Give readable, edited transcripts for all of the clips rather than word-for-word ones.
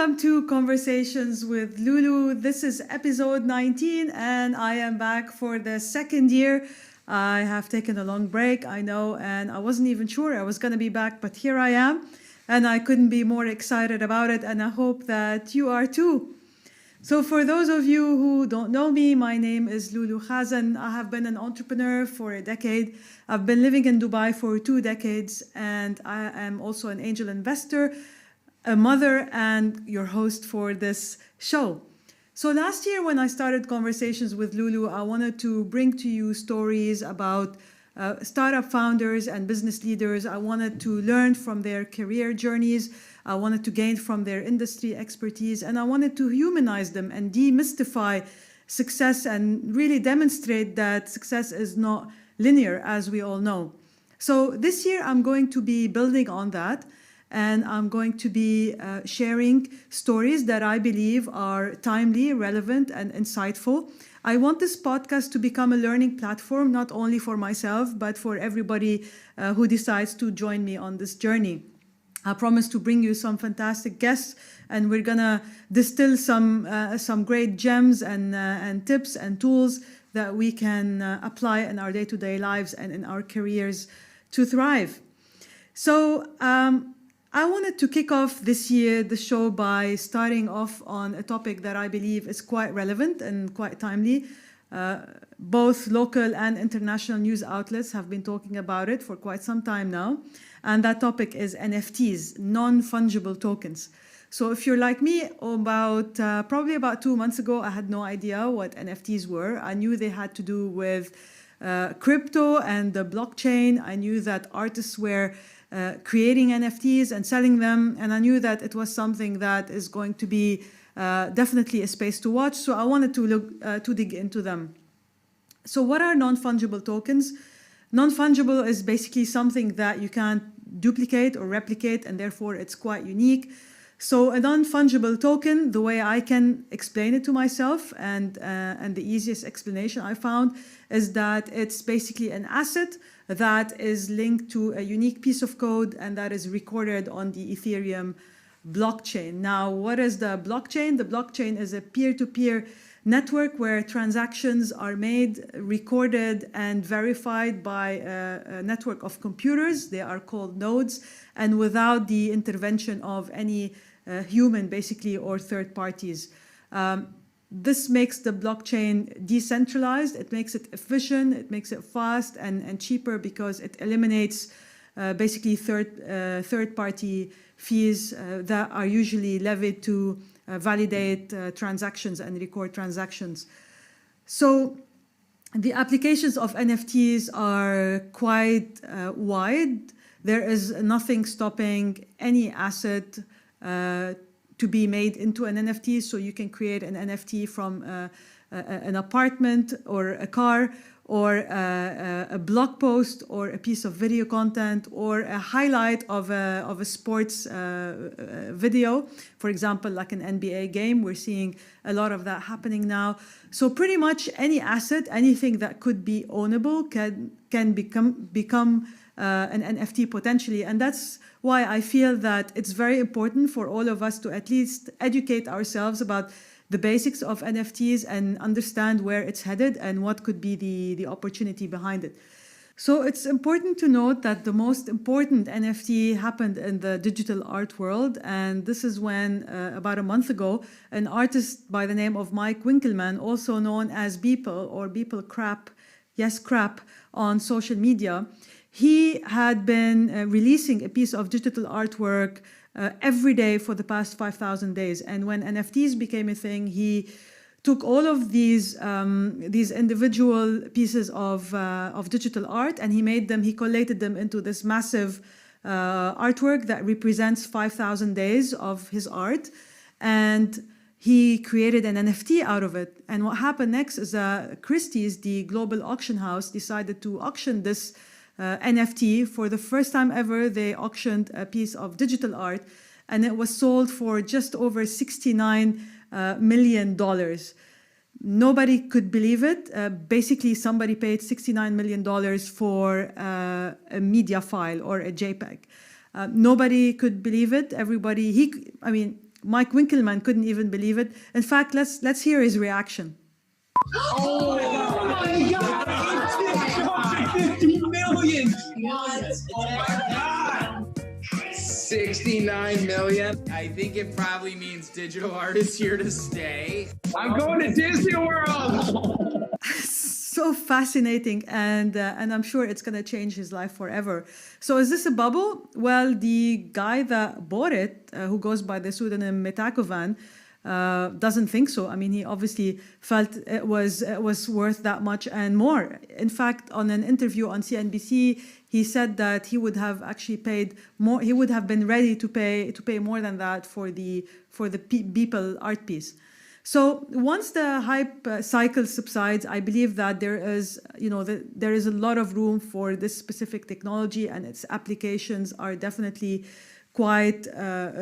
Welcome to Conversations with Loulou. This is episode 19 and I am back for the second year. I have taken a long break, I know, and I wasn't even sure I was going to be back, but here I am and I couldn't be more excited about it, and I hope that you are too. So for those of you who don't know me, my name is Loulou Khazan. I have been an entrepreneur for a decade. I've been living in Dubai for 2 decades, and I am also an angel investor, a mother, and your host for this show. So last year when I started Conversations with Loulou, I wanted to bring to you stories about startup founders and business leaders. I wanted to learn from their career journeys. I wanted to gain from their industry expertise, and I wanted to humanize them and demystify success and really demonstrate that success is not linear, as we all know. So this year I'm going to be building on that, and I'm going to be sharing stories that I believe are timely, relevant, and insightful. I want this podcast to become a learning platform, not only for myself, but for everybody who decides to join me on this journey. I promise to bring you some fantastic guests, and we're gonna distill some great gems and tips and tools that we can apply in our day-to-day lives and in our careers to thrive. So I wanted to kick off this year the show by starting off on a topic that I believe is quite relevant and quite timely. Both local and international news outlets have been talking about it for quite some time now. And that topic is NFTs, non-fungible tokens. So if you're like me, probably about 2 months ago, I had no idea what NFTs were. I knew they had to do with crypto and the blockchain. I knew that artists were creating NFTs and selling them. And I knew that it was something that is going to be definitely a space to watch. So I wanted to dig into them. So what are non-fungible tokens? Non-fungible is basically something that you can't duplicate or replicate, and therefore it's quite unique. So a non-fungible token, the way I can explain it to myself, and the easiest explanation I found, is that it's basically an asset that is linked to a unique piece of code and that is recorded on the Ethereum blockchain. Now, what is the blockchain? The blockchain is a peer-to-peer network where transactions are made, recorded, and verified by a network of computers. They are called nodes, and without the intervention of any human, basically, or third parties. This makes the blockchain decentralized. It makes it efficient. It makes it fast and cheaper because it eliminates basically third-party fees that are usually levied to validate transactions and record transactions. So the applications of NFTs are quite wide. There is nothing stopping any asset to be made into an NFT. So you can create an NFT from an apartment or a car, or a blog post, or a piece of video content, or a highlight of a sports video, for example, like an NBA game. We're seeing a lot of that happening now. So pretty much any asset, anything that could be ownable can become an NFT potentially. And that's why I feel that it's very important for all of us to at least educate ourselves about the basics of NFTs and understand where it's headed and what could be the opportunity behind it. So it's important to note that the most important NFT happened in the digital art world, and this is when, about a month ago, an artist by the name of Mike Winkelmann, also known as Beeple or Beeple Crap, yes, Crap, on social media, he had been releasing a piece of digital artwork every day for the past 5,000 days. And when NFTs became a thing, he took all of these individual pieces of digital art, and he collated them into this massive artwork that represents 5,000 days of his art. And he created an NFT out of it. And what happened next is Christie's, the global auction house, decided to auction this NFT. For the first time ever, they auctioned a piece of digital art, and it was sold for just over $69 million. Nobody could believe it. Basically, somebody paid $69 million for a media file or a JPEG. Nobody could believe it. Mike Winkelmann couldn't even believe it. In fact, let's hear his reaction. Oh my God! 50 million! What? Oh my God! 69 million. I think it probably means digital art is here to stay. I'm going to Disney World! So fascinating, and I'm sure it's going to change his life forever. So is this a bubble? Well, the guy that bought it, who goes by the pseudonym Metakovan, doesn't think so. I mean, he obviously felt it was worth that much and more. In fact, on an interview on CNBC, he said that he would have actually paid more. He would have been ready to pay more than that for the Beeple art piece. So once the hype cycle subsides, I believe that there is a lot of room for this specific technology, and its applications are definitely quite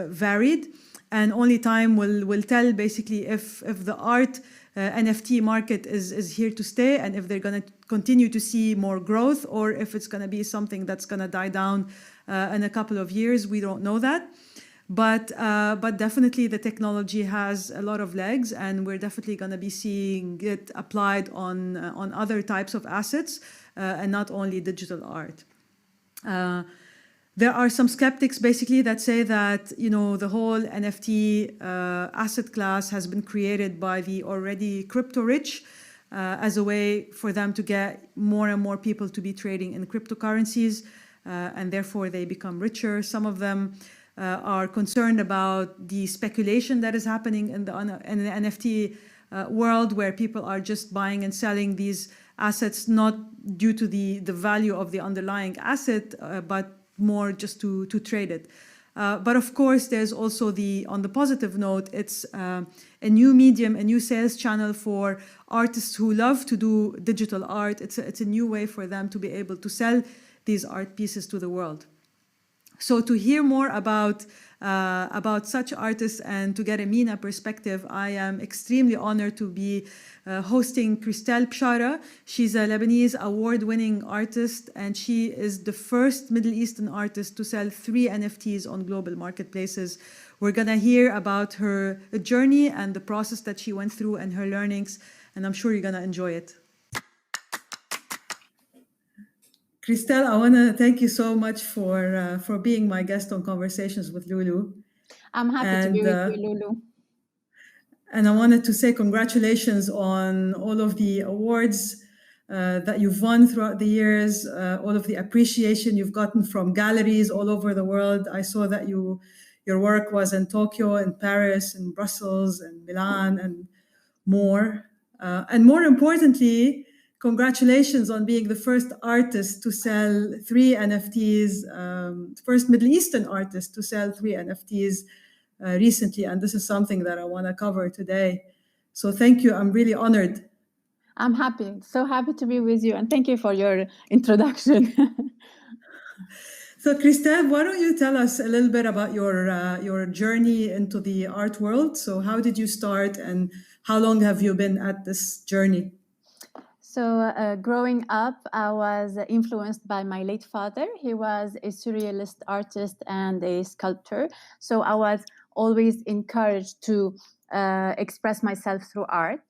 varied. And only time will tell basically if the art NFT market is here to stay, and if they're going to continue to see more growth, or if it's going to be something that's going to die down in a couple of years. We don't know that. But definitely the technology has a lot of legs, and we're definitely going to be seeing it applied on other types of assets and not only digital art. There are some skeptics basically that say that the whole NFT asset class has been created by the already crypto rich as a way for them to get more and more people to be trading in cryptocurrencies, and therefore they become richer. Some of them are concerned about the speculation that is happening in the NFT world, where people are just buying and selling these assets not due to the value of the underlying asset, but more just to trade it. But of course, there's also on the positive note, it's a new medium, a new sales channel for artists who love to do digital art. It's a new way for them to be able to sell these art pieces to the world. So to hear more about such artists and to get a MENA perspective, I am extremely honored to be hosting Christelle Bshara. She's a Lebanese award-winning artist, and she is the first Middle Eastern artist to sell 3 NFTs on global marketplaces. We're going to hear about her journey and the process that she went through and her learnings, and I'm sure you're going to enjoy it. Christelle, I want to thank you so much for being my guest on Conversations with Loulou. I'm happy to be with you, Loulou. And I wanted to say congratulations on all of the awards that you've won throughout the years, all of the appreciation you've gotten from galleries all over the world. I saw that your work was in Tokyo, in Paris, in Brussels, and Milan, and more. And more importantly, congratulations on being the first artist to sell 3 NFTs, first Middle Eastern artist to sell 3 NFTs recently. And this is something that I want to cover today. So thank you. I'm really honored. I'm happy. So happy to be with you. And thank you for your introduction. So Christelle, why don't you tell us a little bit about your journey into the art world? So how did you start, and how long have you been at this journey? So growing up, I was influenced by my late father. He was a surrealist artist and a sculptor. So I was always encouraged to express myself through art.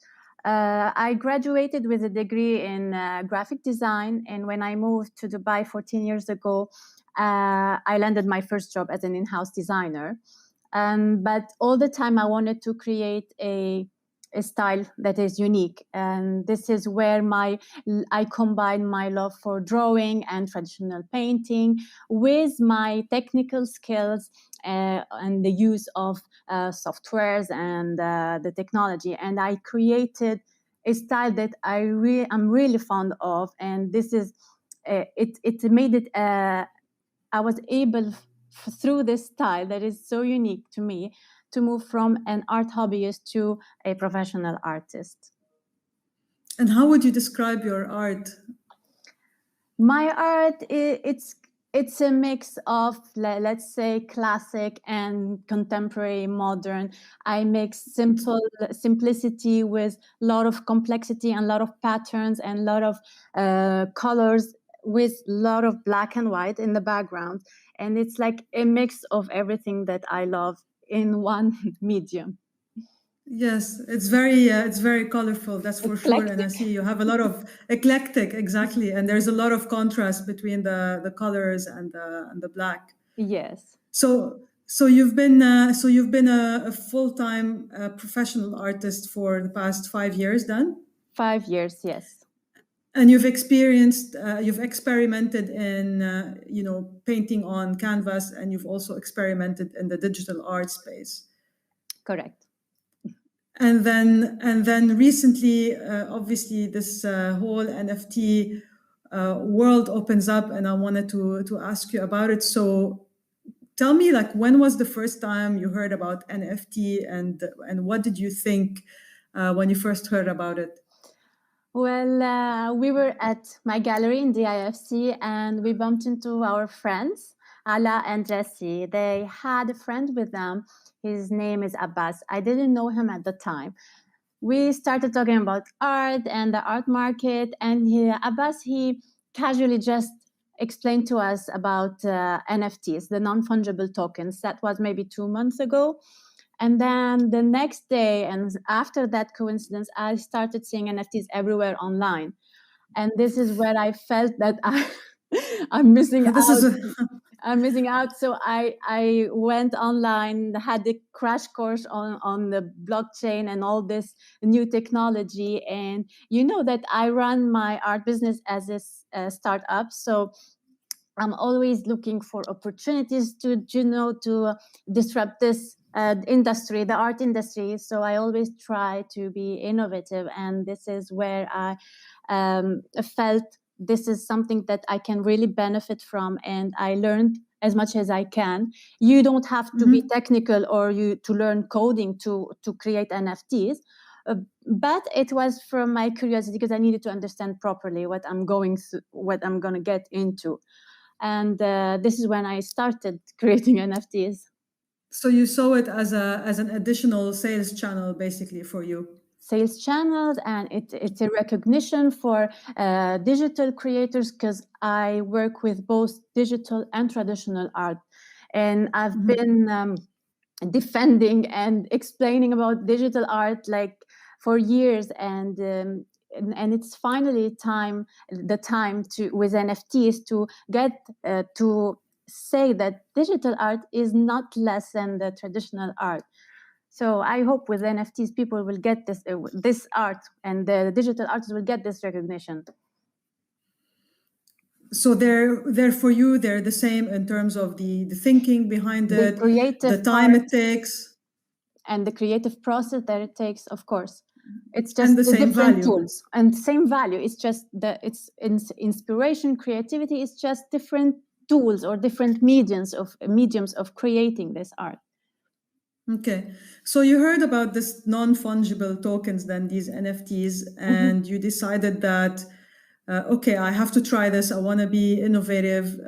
I graduated with a degree in graphic design. And when I moved to Dubai 14 years ago, I landed my first job as an in-house designer. But all the time I wanted to create a style that is unique, and this is where I combine my love for drawing and traditional painting with my technical skills and the use of softwares and the technology, and I created a style that I'm really fond of, and this is it made it I was able through this style that is so unique to me to move from an art hobbyist to a professional artist. And how would you describe your art? My art, it's a mix of, let's say, classic and contemporary modern. I mix simplicity with a lot of complexity and a lot of patterns and a lot of colors with a lot of black and white in the background. And it's like a mix of everything that I love in one medium. Yes, it's very colorful, that's for sure. And I see you have a lot of eclectic, exactly. And there's a lot of contrast between the colors and the black. Yes. So you've been a full-time professional artist for the past 5 years then? 5 years, yes. And you've experimented in, painting on canvas, and you've also experimented in the digital art space. Correct. And then recently, obviously, this whole NFT world opens up, and I wanted to ask you about it. So tell me, like, when was the first time you heard about NFT, and what did you think when you first heard about it? Well, we were at my gallery in the IFC, and we bumped into our friends, Ala and Jesse. They had a friend with them. His name is Abbas. I didn't know him at the time. We started talking about art and the art market, and Abbas, he casually just explained to us about NFTs, the non-fungible tokens. That was maybe 2 months ago. And then the next day, and after that coincidence, I started seeing NFTs everywhere online. And this is where I felt that I'm missing out. I'm missing out. So I went online, had a crash course on the blockchain and all this new technology. And you know that I run my art business as a startup. So I'm always looking for opportunities to disrupt this industry, the art industry. So I always try to be innovative. And this is where I felt this is something that I can really benefit from, and I learned as much as I can. You don't have to be technical or to learn coding to create NFTs, but it was from my curiosity, because I needed to understand properly what I'm going to get into, and this is when I started creating NFTs. So you saw it as an additional sales channel, basically, for you. Sales channels, and it's a recognition for digital creators, because I work with both digital and traditional art, and I've been defending and explaining about digital art like for years, and it's finally the time to with NFTs to get to say that digital art is not less than the traditional art. So I hope with NFTs, people will get this art, and the digital artists will get this recognition. So they're for you, they're the same in terms of the thinking behind it, the time it takes. And the creative process that it takes, of course. It's just and the same different value. Tools and same value. It's just it's inspiration, creativity. It's just different tools or different mediums of creating this art. Okay, so you heard about this non-fungible tokens, then these NFTs, and you decided that, okay, I have to try this. I want to be innovative.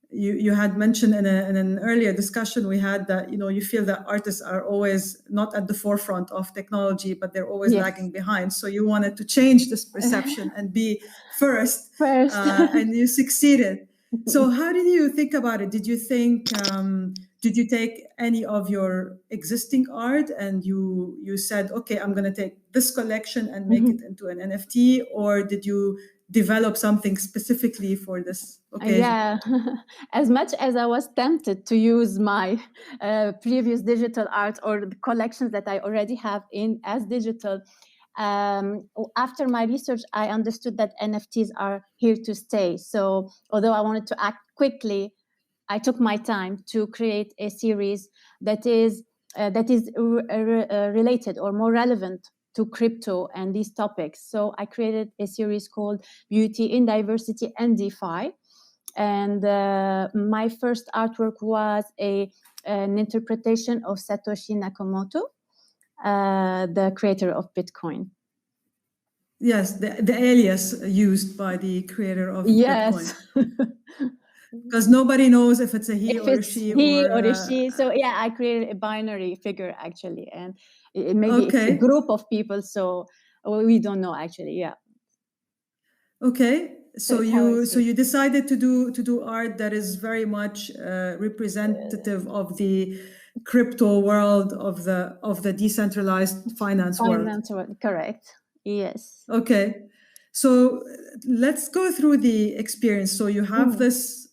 You had mentioned in an earlier discussion we had that, you feel that artists are always not at the forefront of technology, but they're always lagging behind. So you wanted to change this perception and be first. And you succeeded. So how did you think about it? Did you think, did you take any of your existing art and you said, okay, I'm going to take this collection and make it into an NFT, or did you develop something specifically for this occasion? Yeah, as much as I was tempted to use my previous digital art or the collections that I already have as digital, after my research, I understood that NFTs are here to stay. So although I wanted to act quickly, I took my time to create a series that is related or more relevant to crypto and these topics. So I created a series called Beauty in Diversity and DeFi. And my first artwork was an interpretation of Satoshi Nakamoto, the creator of Bitcoin. Yes, the alias used by the creator of Bitcoin. Because nobody knows if it's a he or a she. Or a she. So yeah, I created a binary figure actually, and maybe it's a group of people. So we don't know actually. Yeah. Okay. So you decided to do art that is very much representative of the crypto world of the decentralized finance world. Correct. Yes. Okay. So let's go through the experience. So you have this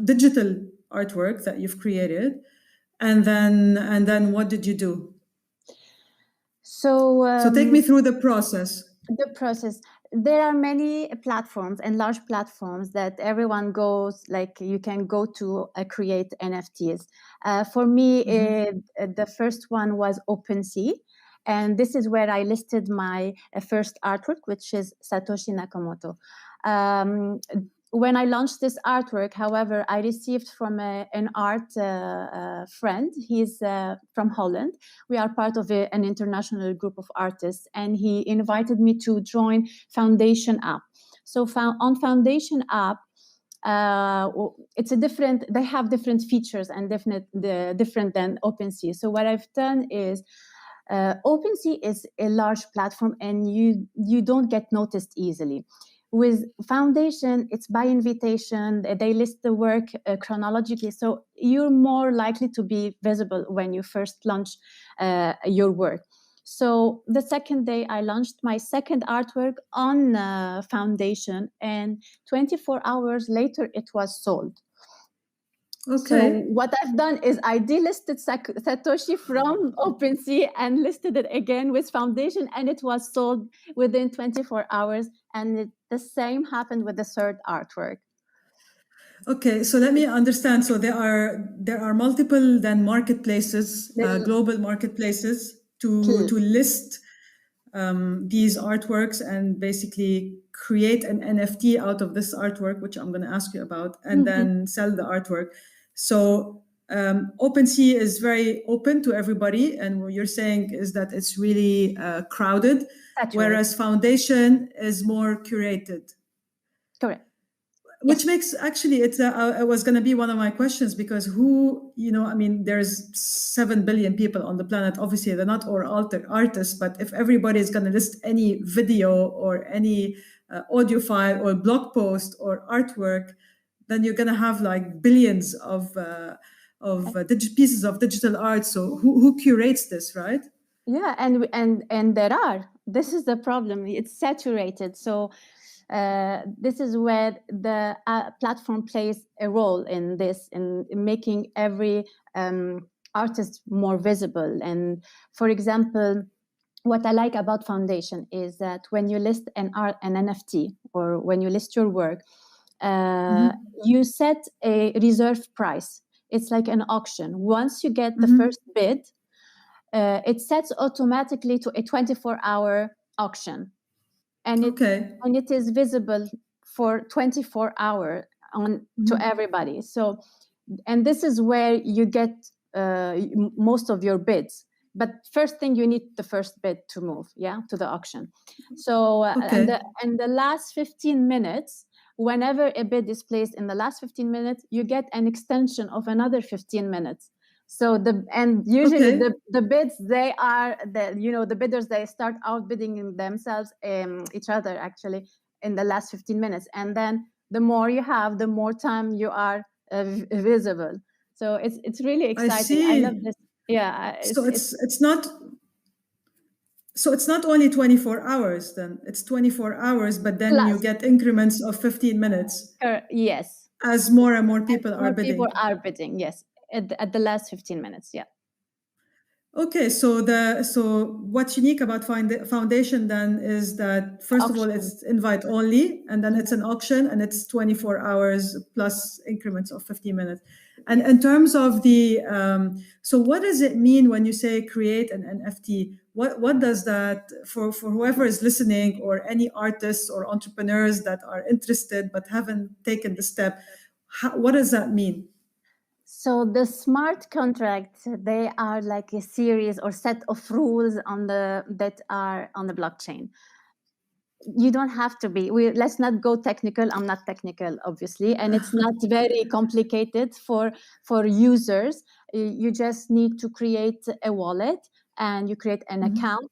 digital artwork that you've created, and then what did you do? So take me through the process. There are many platforms and large platforms that everyone goes, like you can go to create NFTs. For me, the first one was OpenSea. And this is where I listed my first artwork, which is Satoshi Nakamoto. When I launched this artwork, however, I received from an art friend. He's from Holland. We are part of an international group of artists, and he invited me to join Foundation app. So on Foundation app, it's a different. They have different features and different than OpenSea. So what I've done is, OpenSea is a large platform, and you don't get noticed easily. With Foundation, it's by invitation. They list the work chronologically, so you're more likely to be visible when you first launch your work. So the second day, I launched my second artwork on Foundation, and 24 hours later, it was sold. Okay. So what I've done is I delisted Satoshi from OpenSea and listed it again with Foundation, and it was sold within 24 hours. And the same happened with the third artwork. Okay, so let me understand. So there are multiple then marketplaces, global marketplaces to list these artworks and basically create an NFT out of this artwork, which I'm going to ask you about, and then sell the artwork. So OpenSea is very open to everybody, and what you're saying is that it's really crowded, whereas Foundation is more curated. Correct. Which makes, actually, it was going to be one of my questions, because there's 7 billion people on the planet. Obviously, they're not all artists, but if everybody is going to list any video or any audio file or blog post or artwork, then you're going to have like billions of pieces of digital art. So who curates this, right? Yeah, and there are. This is the problem. It's saturated. So this is where the platform plays a role in this, in making every artist more visible. And for example, what I like about Foundation is that when you list an NFT, or when you list your work, you set a reserve price. It's like an auction. Once you get the first bid, it sets automatically to a 24-hour auction. And it is visible for 24 hours to everybody. So, and this is where you get most of your bids. But first thing, you need the first bid to move, to the auction. So, and the last 15 minutes, whenever a bid is placed in the last 15 minutes, you get an extension of another 15 minutes. So usually the bids, the bidders, they start outbidding themselves, each other actually, in the last 15 minutes. And then the more you have, the more time you are visible. So it's really exciting. I love this. Yeah. So it's not only 24 hours then. It's 24 hours, but then you get increments of 15 minutes. Yes. As more and more people are bidding. People are bidding, yes. At the last 15 minutes, yeah. Okay, so what's unique about Foundation then is that, first of all, it's invite only, and then it's an auction, and it's 24 hours plus increments of 15 minutes. And in terms of the, so what does it mean when you say create an NFT? What does that, for whoever is listening, or any artists or entrepreneurs that are interested but haven't taken the step, what does that mean? So the smart contracts, they are like a series or set of rules that are on the blockchain. You don't have to be. Let's not go technical. I'm not technical, obviously, and it's not very complicated for users. You just need to create a wallet, and you create an account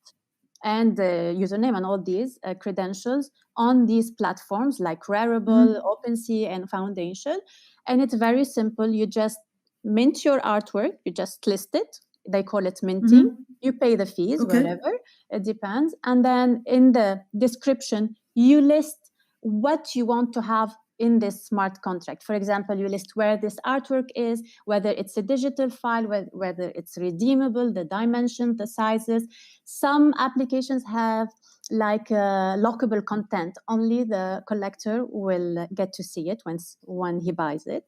and the username and all these credentials on these platforms like Rarible, OpenSea, and Foundation. And it's very simple. You just mint your artwork. You just list it. They call it minting. You pay the fees, whatever. It depends. And then in the description, you list what you want to have in this smart contract. For example, you list where this artwork is, whether it's a digital file, whether it's redeemable, the dimension, the sizes. Some applications have like lockable content. Only the collector will get to see it when he buys it.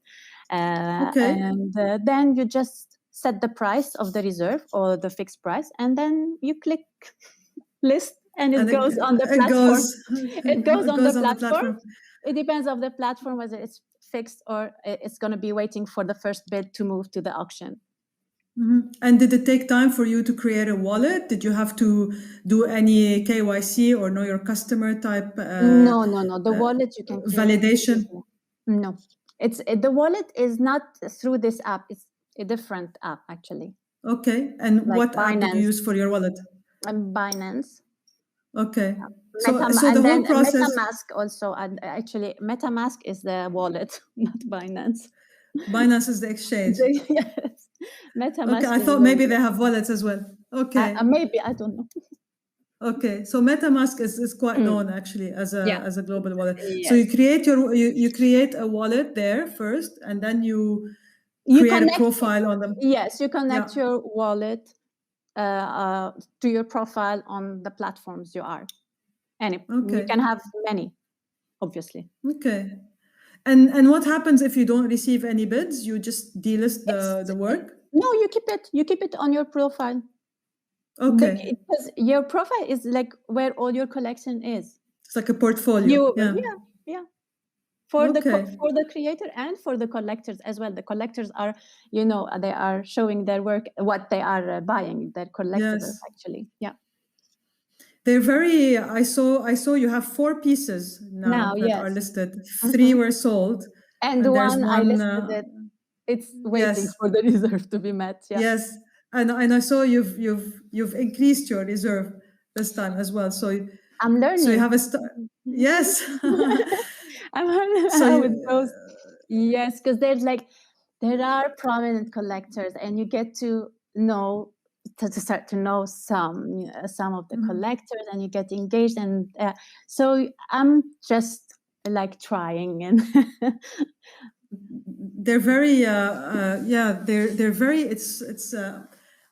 And then you just set the price of the reserve or the fixed price, and then you click list, and it goes on the platform. It goes on the platform. It depends on the platform, whether it's fixed or it's going to be waiting for the first bid to move to the auction. And did it take time for you to create a wallet? Did you have to do any KYC or know your customer type? No. The wallet you can create. Validation? No. The wallet is not through this app. It's a different app, actually. Okay. And like what Binance. App did you use for your wallet? Binance. Okay. Yeah. So the whole process. MetaMask also. And actually, MetaMask is the wallet, not Binance. Binance is the exchange. Yes. MetaMask. Okay, I thought maybe they have wallets as well. Okay. Maybe, I don't know. Okay, so MetaMask is quite known actually as a global wallet. Yes. So you create a wallet there first, and then you create a profile on them. Yes, you connect your wallet to your profile on the platforms you are. You can have many, obviously. Okay. And what happens if you don't receive any bids? You just delist the work? No, you keep it on your profile. Okay. Because your profile is like where all your collection is. It's like a portfolio. Yeah. For the creator and for the collectors as well. The collectors are, they are showing their work, what they are buying, their collectibles actually. Yeah. They're very. I saw you have 4 pieces now that are listed. 3 were sold, and one I listed it. It's waiting for the reserve to be met. Yeah. Yes, and I saw you've increased your reserve this time as well. So I'm learning. So you have a yes. I'm learning how it goes. Yes, because there are prominent collectors, and you get to know. To start to know some of the collectors, and you get engaged, and so I'm just like trying, and they're very they're very it's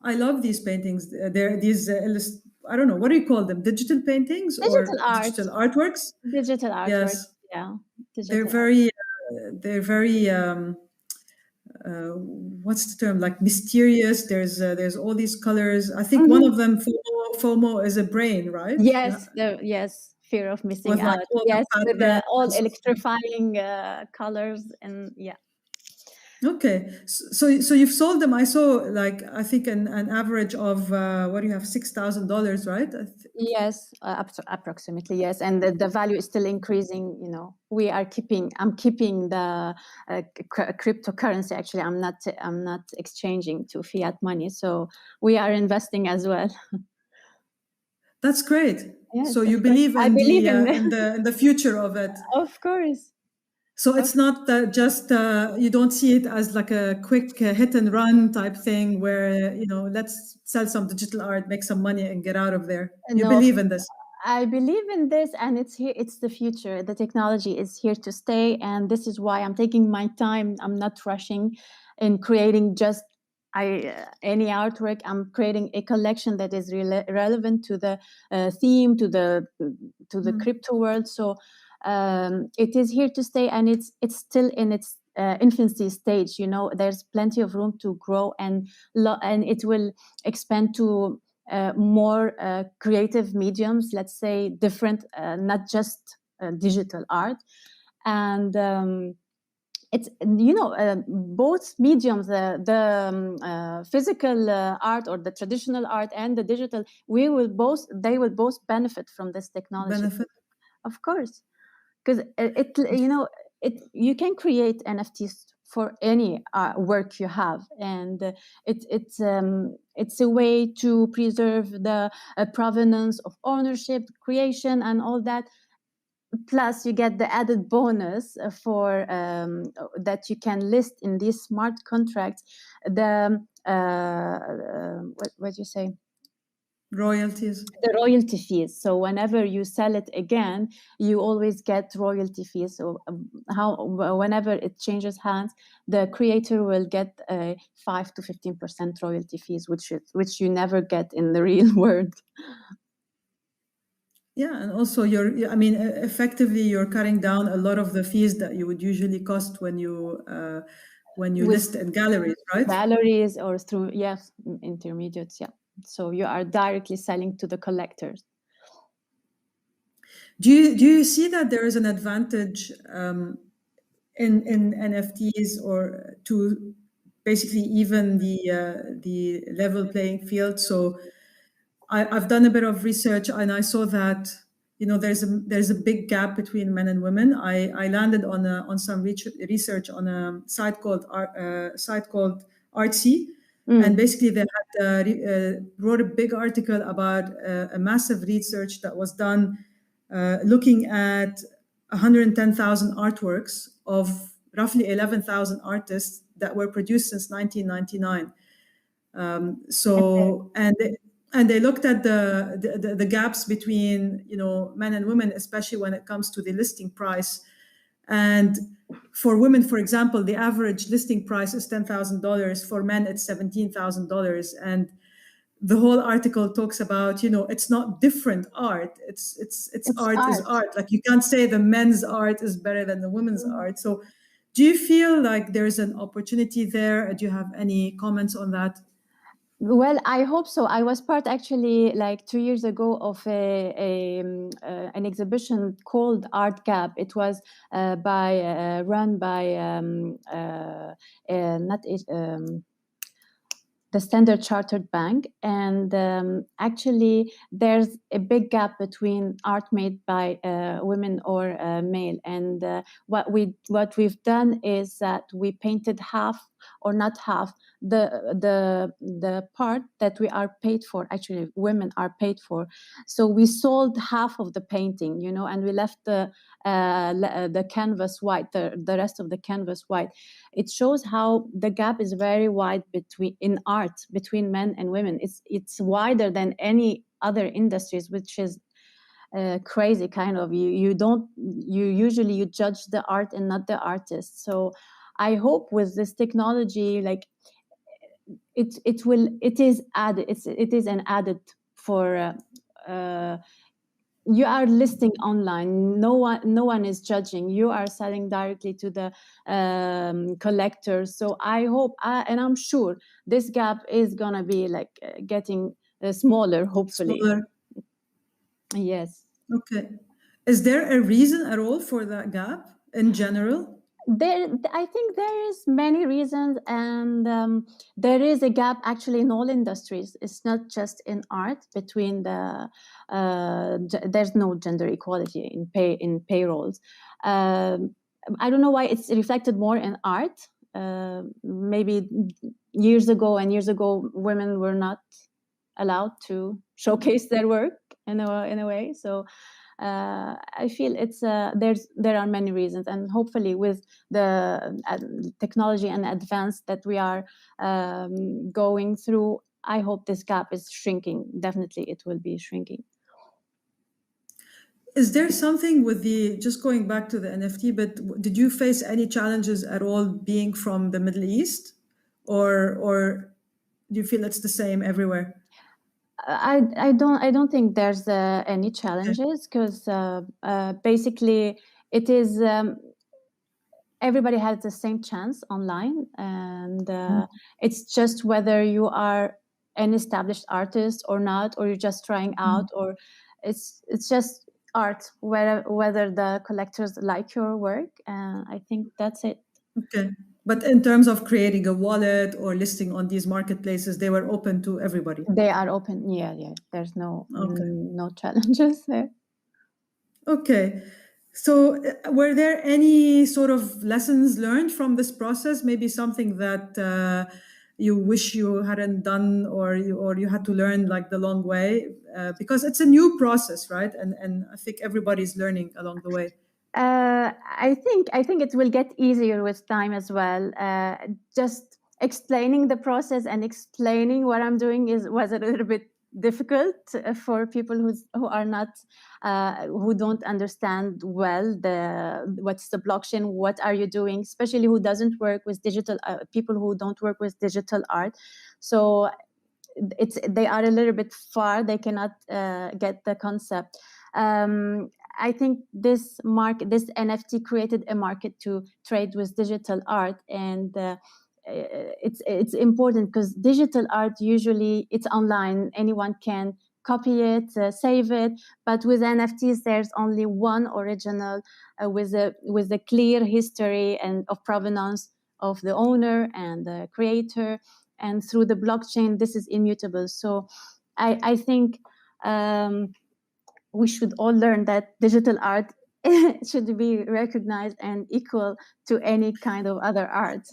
I love these paintings. They're these I don't know, what do you call them, digital paintings or digital artworks? Digital artworks. Yes. Yeah, they're very what's the term, like mysterious. There's all these colors. I think one of them, FOMO, is a brain, right? Yes. Yes, fear of missing out. Yes, with the all electrifying colors, and Okay, so you've sold them. I saw I think an average of what do you have, $6,000, right? Yes, approximately, yes, and the value is still increasing. I'm keeping the cryptocurrency. Actually, I'm not exchanging to fiat money, so we are investing as well. That's great. Yes, so you believe in the future of it. Of course. So it's not just you don't see it as like a quick hit and run type thing where let's sell some digital art, make some money, and get out of there. You believe in this? I believe in this, and it's here. It's the future. The technology is here to stay, and this is why I'm taking my time. I'm not rushing in creating just any artwork. I'm creating a collection that is relevant to the theme, to the crypto world. So. It is here to stay, and it's still in its infancy stage. There's plenty of room to grow, and it will expand to more creative mediums. Let's say different, not just digital art, and it's both mediums, the physical art or the traditional art and the digital. They will both benefit from this technology. Of course. Because you can create NFTs for any work you have, and it's a way to preserve the provenance of ownership, creation, and all that. plus you get the added bonus for that you can list in these smart contracts the what do you say, Royalties. the royalty fees. So whenever you sell it again, you always get royalty fees. So whenever it changes hands, the creator will get 5 to 15% royalty fees, which you never get in the real world. Yeah, and also effectively you're cutting down a lot of the fees that you would usually cost when you list in galleries, right? Galleries or through intermediates, yeah. So you are directly selling to the collectors. Do you see that there is an advantage in NFTs or to basically even the level playing field? So I've done a bit of research and I saw that there's a big gap between men and women. I landed on some research on a site called Artsy, and basically they had wrote a big article about a massive research that was done looking at 110,000 artworks of roughly 11,000 artists that were produced since 1999. And they looked at the gaps between men and women, especially when it comes to the listing price. And for women, for example, the average listing price is $10,000. For men, it's $17,000. And the whole article talks about it's not different art. It's art is art. Like you can't say the men's art is better than the women's art. So, do you feel like there's an opportunity there? Do you have any comments on that? Well, I hope so. I was part actually like 2 years ago of an exhibition called Art Gap. It was run by the Standard Chartered Bank, and actually there's a big gap between art made by women or male. And what we've done is that we painted half, or not half, the part that we are paid for. Actually, women are paid for. So we sold half of the painting, and we left the canvas white, the rest of the canvas white. It shows how the gap is very wide between men and women. It's wider than any other industries, which is crazy. Kind of you usually judge the art and not the artist. So I hope with this technology, like it is an added for you are listing online. No one is judging. You are selling directly to the collectors. So I hope, and I'm sure, this gap is gonna be like getting smaller. Hopefully. Smaller. Yes. Okay. Is there a reason at all for that gap in general? I think there is many reasons, and there is a gap actually in all industries. It's not just in art. Between there's no gender equality in payrolls. I don't know why it's reflected more in art. Maybe years ago, women were not allowed to showcase their work in a way. So I feel there are many reasons, and hopefully with the technology and advance that we are going through, I hope this gap is shrinking. Definitely, it will be shrinking. Is there something with just going back to the NFT, but did you face any challenges at all being from the Middle East, or do you feel it's the same everywhere? I don't think there's any challenges, because basically it is everybody has the same chance online, and it's just whether you are an established artist or not, or you're just trying out, or it's just art, whether the collectors like your work. I think that's it. Okay. But in terms of creating a wallet or listing on these marketplaces, they were open to everybody. They are open. Yeah. There's no challenges there. Okay. So were there any sort of lessons learned from this process? Maybe something that, you wish you hadn't done, or you had to learn like the long way, because it's a new process, right? And I think everybody's learning along the way. I think it will get easier with time as well. Just explaining the process and explaining what I'm doing was a little bit difficult for people who are not who don't understand well what's the blockchain, what are you doing, especially who doesn't work with digital people who don't work with digital art. So they are a little bit far, they cannot get the concept. I think this NFT created a market to trade with digital art, and it's important because digital art usually it's online, anyone can copy it, save it, but with NFTs there's only one original with a clear history and of provenance of the owner and the creator, and through the blockchain this is immutable. So I think we should all learn that digital art should be recognized and equal to any kind of other art.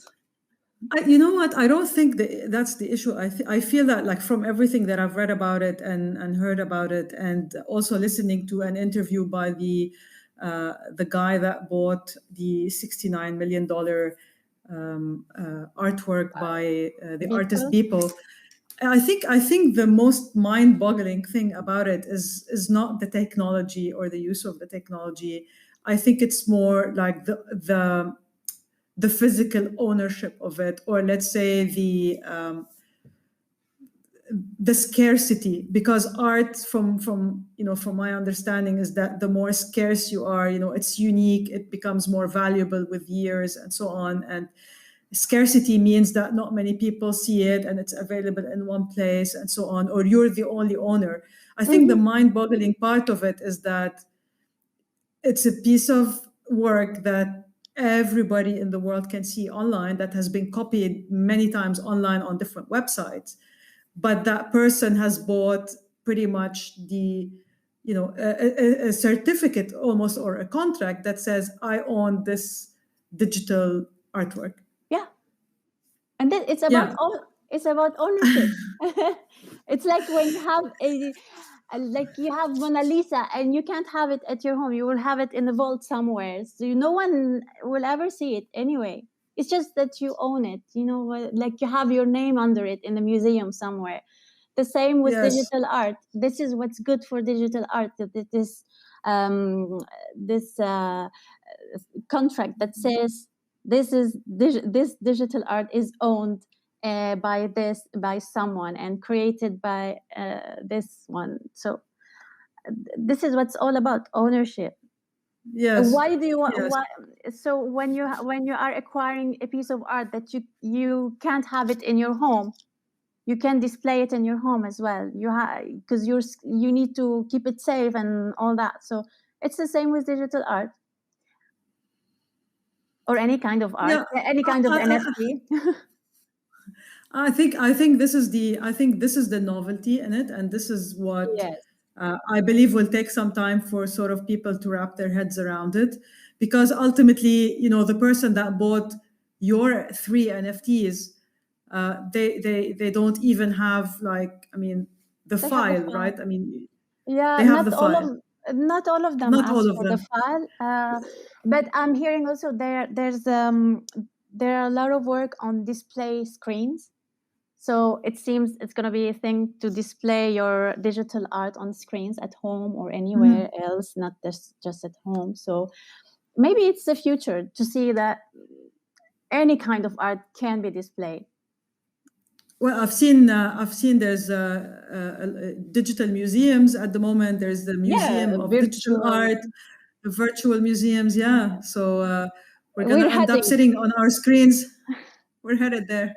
You know what? I don't think that's the issue. I feel that, like, from everything that I've read about it and heard about it, and also listening to an interview by the guy that bought the $69 million artwork by the artist Beeple. I think the most mind-boggling thing about it is not the technology or the use of the technology. I think it's more like the physical ownership of it, or let's say the scarcity, because art, from my understanding, is that the more scarce you are, it's unique, it becomes more valuable with years and so on. And scarcity means that not many people see it and it's available in one place and so on, or you're the only owner. I think the mind-boggling part of it is that it's a piece of work that everybody in the world can see online, that has been copied many times online on different websites, but that person has bought pretty much a certificate almost, or a contract that says, I own this digital artwork. Yeah, and then it's about it's about ownership. It's like when you have you have Mona Lisa and you can't have it at your home, you will have it in the vault somewhere, so no one will ever see it anyway. It's just that you own it, like you have your name under it in the museum somewhere. The same with digital art. This is what's good for digital art, that this contract that says this digital art is owned by someone and created by this one. So this is what's all about, ownership. Yes. Why do you want? Yes. So when you are acquiring a piece of art that you can't have it in your home, you can display it in your home as well. Because you need to keep it safe and all that. So it's the same with digital art, or any kind of art, any kind of NFT. I think this is the novelty in it, and this is what I believe will take some time for sort of people to wrap their heads around it, because ultimately, the person that bought your 3 NFTs, they don't even have, the file, right? I mean, they have the file. Not all of them ask for the file, but I'm hearing also there are a lot of work on display screens. So it seems it's going to be a thing to display your digital art on screens at home or anywhere else, not just at home. So maybe it's the future to see that any kind of art can be displayed. Well, I've seen there's digital museums at the moment. There's the Museum of Digital Art, the virtual museums. Yeah, so we're going to end up sitting on our screens. We're headed there.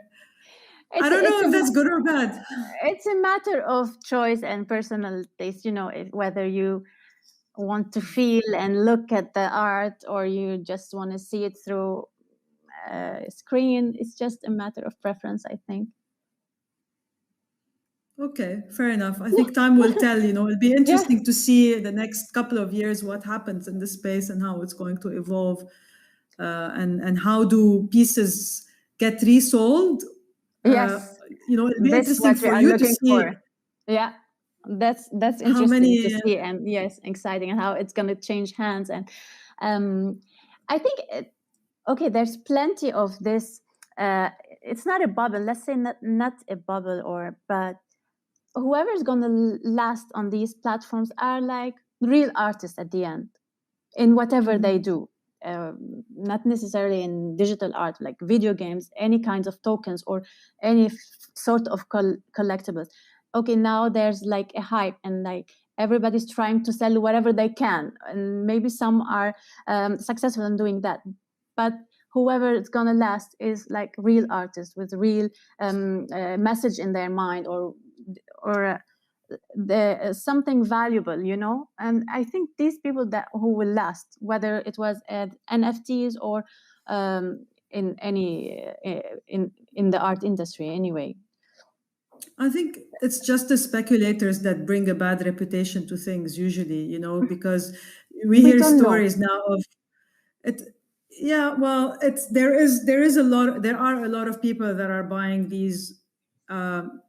I don't know if that's good or bad. It's a matter of choice and personal taste, whether you want to feel and look at the art or you just want to see it through a screen. It's just a matter of preference, I think. Okay, fair enough. I think time will tell, it'll be interesting to see the next couple of years what happens in this space and how it's going to evolve, and how do pieces get resold, Yes, it'll be this is interesting what we for are you to looking see for. Yeah, that's how interesting many. to see, and yes, exciting, and how it's going to change hands. And I think okay, there's plenty of this. It's not a bubble. Let's say not a bubble, but whoever's going to last on these platforms are like real artists at the end, in whatever they do. Not necessarily in digital art, like video games, any kinds of tokens, or any sort of collectibles. Okay, now there's like a hype, and like everybody's trying to sell whatever they can, and maybe some are successful in doing that. But whoever is gonna last is like real artists with real message in their mind, or something valuable, and I think these people who will last, whether it was NFTs or in any in the art industry anyway. I think it's just the speculators that bring a bad reputation to things usually, because we hear don't know. stories now of it. Yeah, well, there are a lot of people that are buying these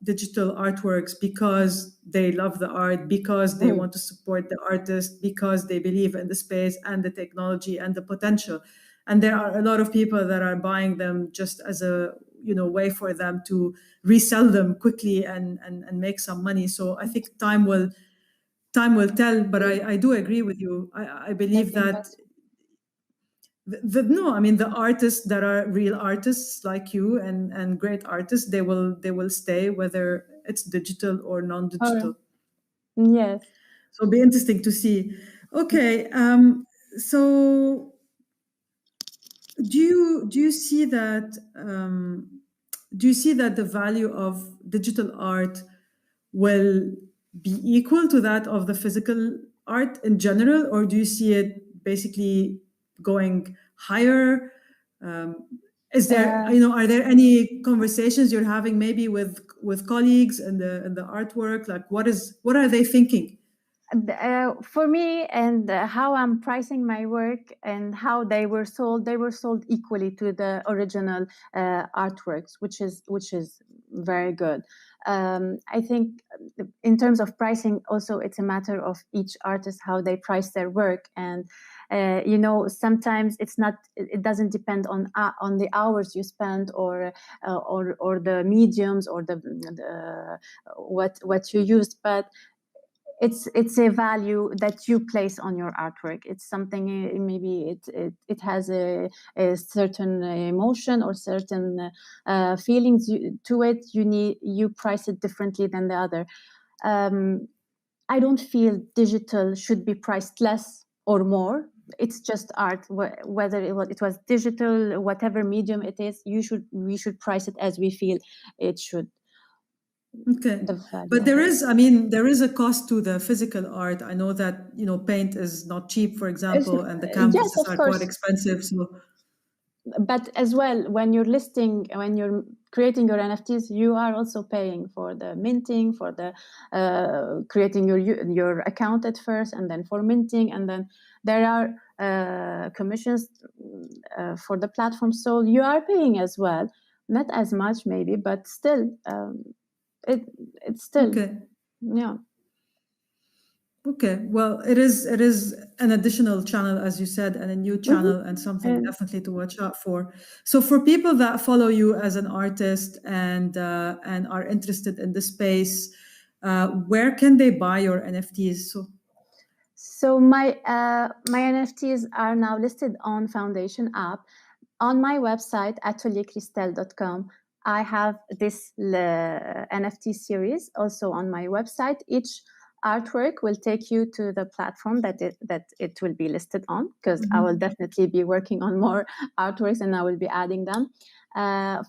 digital artworks because they love the art, because they want to support the artist, because they believe in the space and the technology and the potential. And there are a lot of people that are buying them just as a way for them to resell them quickly and make some money. So I think time will tell. But I do agree with you. I believe that the artists that are real artists like you and great artists, they will stay, whether it's digital or non-digital. Yes. So it'll be interesting to see. Okay, so do you see that the value of digital art will be equal to that of the physical art in general, or do you see it basically going higher? Is there, are there any conversations you're having maybe with colleagues in the artwork? Like, what are they thinking? For me, and how I'm pricing my work and how they were sold equally to the original artworks, which is very good. I think in terms of pricing, also it's a matter of each artist how they price their work, and sometimes it doesn't depend on the hours you spend, or the mediums, or the what you used, but it's a value that you place on your artwork. It's something, maybe it has a certain emotion or certain feelings to it. You price it differently than the other. I don't feel digital should be priced less or more. It's just art. Whether it was digital, whatever medium it is, we should price it as we feel it should. Okay, but there is a cost to the physical art. I know that paint is not cheap, for example, and the canvases are quite expensive. So, but as well, when you're creating your NFTs, you are also paying for the minting, for the creating your account at first, and then for minting, and then there are commissions for the platform. So you are paying as well, not as much maybe, but still. It's still okay. Yeah. Okay, well, it is an additional channel, as you said, and a new channel, and something definitely to watch out for. So for people that follow you as an artist and are interested in the space, where can they buy your NFTs? So my NFTs are now listed on Foundation app. On my website, ateliercristal.com, I have this NFT series also on my website. Each artwork will take you to the platform that it will be listed on, because I will definitely be working on more artworks, and I will be adding them.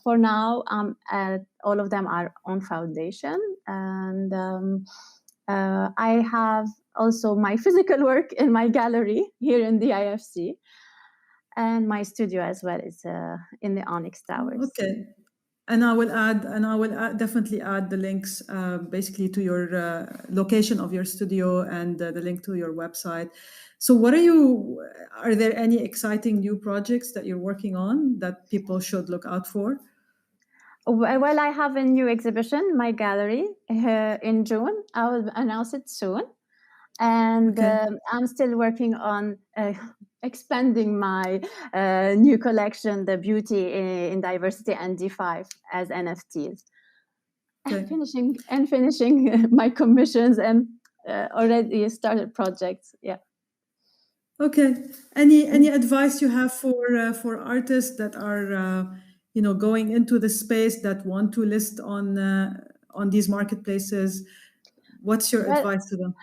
For now, all of them are on Foundation, and I have also my physical work in my gallery here in the IFC. And my studio as well is in the Onyx Towers. Okay, and I will definitely add the links, basically to your location of your studio, and the link to your website. So, are there any exciting new projects that you're working on that people should look out for? Well, I have a new exhibition, my gallery, in June. I will announce it soon. And I'm still working on expanding my new collection, the Beauty in Diversity and D5 as NFTs. Okay. And finishing my commissions and already started projects. Yeah. Okay. Any advice you have for artists that are going into the space that want to list on these marketplaces? What's your advice to them?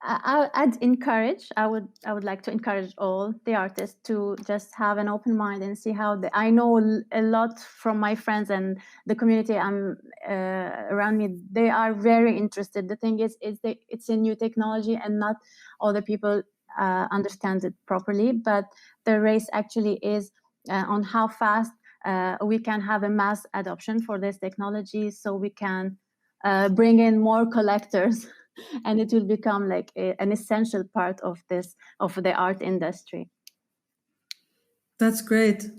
I'd encourage. I would like to encourage all the artists to just have an open mind and see how. I know a lot from my friends and the community around me. They are very interested. The thing is it's a new technology, and not all the people understand it properly. But the race actually is on how fast we can have a mass adoption for this technology, so we can bring in more collectors. And it will become like an essential part of the art industry. That's great.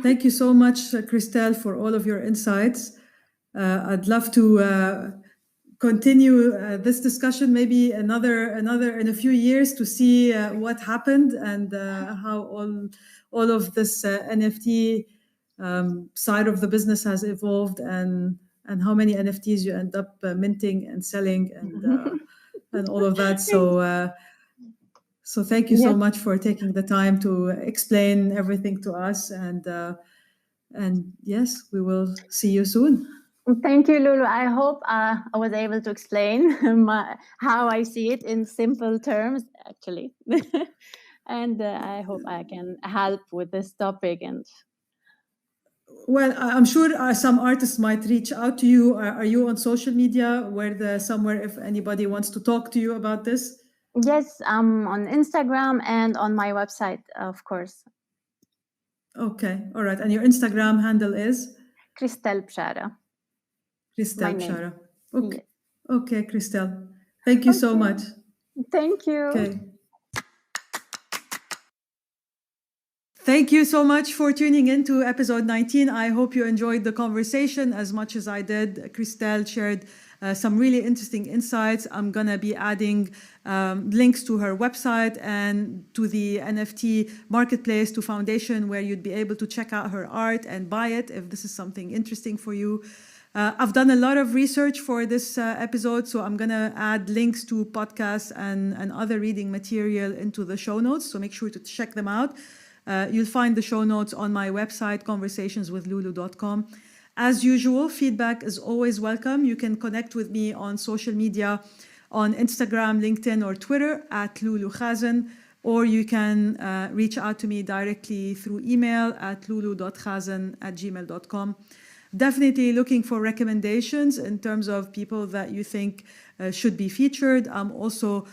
Thank you so much, Christelle, for all of your insights. I'd love to continue this discussion maybe another in a few years to see what happened and how all of this NFT side of the business has evolved, and how many NFTs you end up minting and selling and all of that. So thank you so much for taking the time to explain everything to us, and yes, we will see you soon. Thank you, Loulou. I hope I was able to explain how I see it in simple terms, actually. And I hope I can help with this topic. And well, I'm sure some artists might reach out to you. Are you on social media somewhere if anybody wants to talk to you about this? Yes, I'm on Instagram and on my website, of course. Okay, all right. And your Instagram handle is? Christelle Bshara. Christelle Bshara. Okay. Yes. Okay, Christelle. Thank you so much. Thank you. Okay. Thank you so much for tuning in to episode 19. I hope you enjoyed the conversation as much as I did. Christelle shared some really interesting insights. I'm going to be adding links to her website and to the NFT marketplace, to Foundation, where you'd be able to check out her art and buy it if this is something interesting for you. I've done a lot of research for this episode, so I'm going to add links to podcasts and other reading material into the show notes, so make sure to check them out. You'll find the show notes on my website, conversationswithloulou.com. As usual, feedback is always welcome. You can connect with me on social media, on Instagram, LinkedIn, or Twitter at Loulou Khazen, or you can reach out to me directly through email at loulou.khazen@gmail.com. Definitely looking for recommendations in terms of people that you think should be featured. I'm also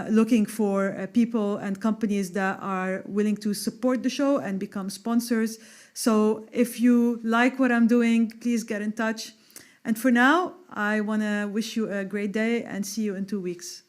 looking for people and companies that are willing to support the show and become sponsors. So if you like what I'm doing, please get in touch. And for now, I want to wish you a great day and see you in 2 weeks.